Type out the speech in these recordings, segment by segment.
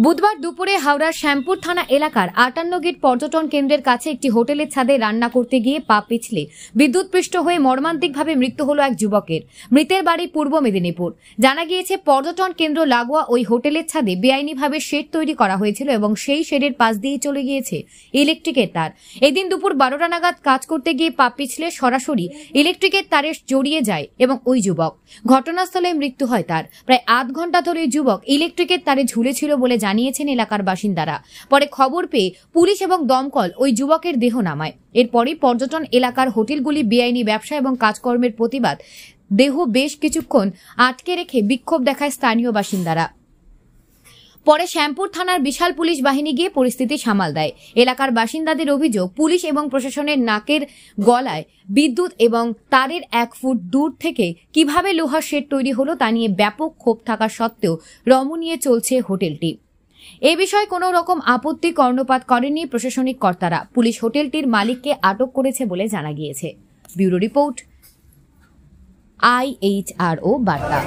বুধবার দুপুরে হাওড়ার শ্যামপুর থানা এলাকার 58 গেট পর্যটন কেন্দ্রের কাছে একটি হোটেলের ছাদে রান্না করতে গিয়ে পা পিছলে বিদ্যুৎপৃষ্ট হয়ে মর্মান্তিকভাবে মৃত্যু হল এক যুবকের। মৃতের বাড়ি পূর্ব মেদিনীপুর। জানা গিয়েছে, পর্যটন কেন্দ্র লাগোয়া ওই হোটেলের ছাদে বেআইনিভাবে শেড তৈরি করা হয়েছিল এবং সেই শেডের পাশ দিয়ে চলে গিয়েছে ইলেকট্রিকের তার। এদিন দুপুর 12টা নাগাদ কাজ করতে গিয়ে পা পিছলে সরাসরি ইলেকট্রিকের তারে জড়িয়ে যায় এবং ওই যুবক। ঘটনাস্থলে মৃত্যু হয় তার। প্রায় আধ ঘন্টা ধরে যুবক ইলেকট্রিকের তারে ঝুলেছিল বলে জানিয়েছেন এলাকার বাসিন্দারা। পরে খবর পেয়ে পুলিশ এবং দমকল ওই যুবকের দেহ নামায়। এরপরই পর্যটন এলাকার হোটেলগুলি বেআইনি ব্যবসা এবং কাজকর্মের প্রতিবাদ দেহ বেশ কিছুক্ষণ আটকে রেখে বিক্ষোভ দেখায় স্থানীয় বাসিন্দারা। পরে শ্যামপুর থানার বিশাল পুলিশ বাহিনী গিয়ে পরিস্থিতি সামাল দেয়। এলাকার বাসিন্দাদের অভিযোগ, পুলিশ এবং প্রশাসনের নাকের গলায় বিদ্যুৎ এবং তারের 1 ফুট দূর থেকে কিভাবে লোহার শেড তৈরি হলো তা নিয়ে ব্যাপক ক্ষোভ থাকা সত্ত্বেও রমণীয় চলছে হোটেলটি। এ বিষয়ে কোনো রকম আপত্তি কর্ণপাত করেনি প্রশাসনিক কর্তারা। পুলিশ হোটেলটির মালিককে আটক করেছে বলে জানা গিয়েছে। ব্যুরো রিপোর্ট, IHRO বার্তা।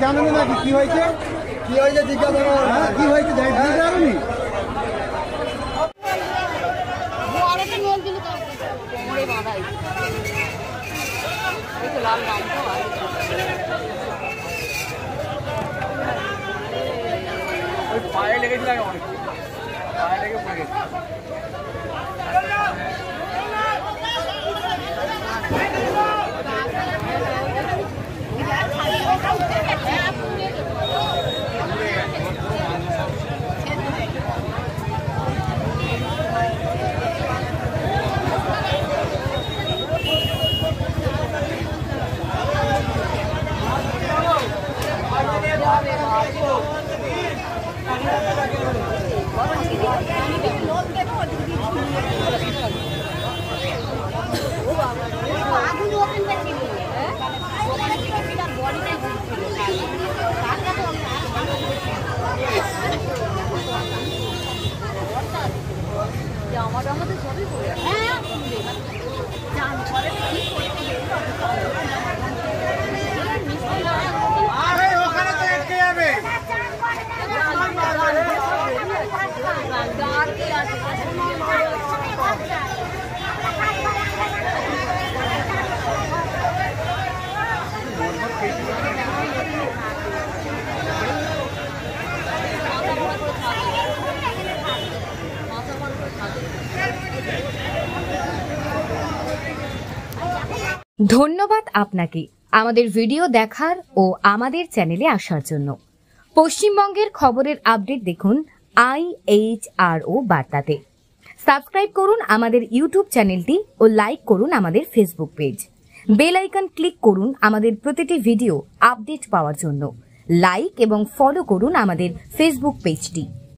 জানেন নাকি কি হয়েছে জিজ্ঞাসা কি হয়েছে জানেন? পায়ে লেগেছিল অনেক, পায়ে লেগে পড়ে গেছে। ধন্যবাদ আপনাকে আমাদের ভিডিও দেখার ও আমাদের চ্যানেলে আসার জন্য। পশ্চিমবঙ্গের খবরের আপডেট দেখুন IHRO বার্তাতে। সাবস্ক্রাইব করুন আমাদের ইউটিউব চ্যানেলটি ও লাইক করুন আমাদের Facebook page. Bell icon click করুন আমাদের প্রতিটি ভিডিও আপডেট পাওয়ার জন্য। লাইক এবং ফলো করুন আমাদের ফেসবুক পেজটি।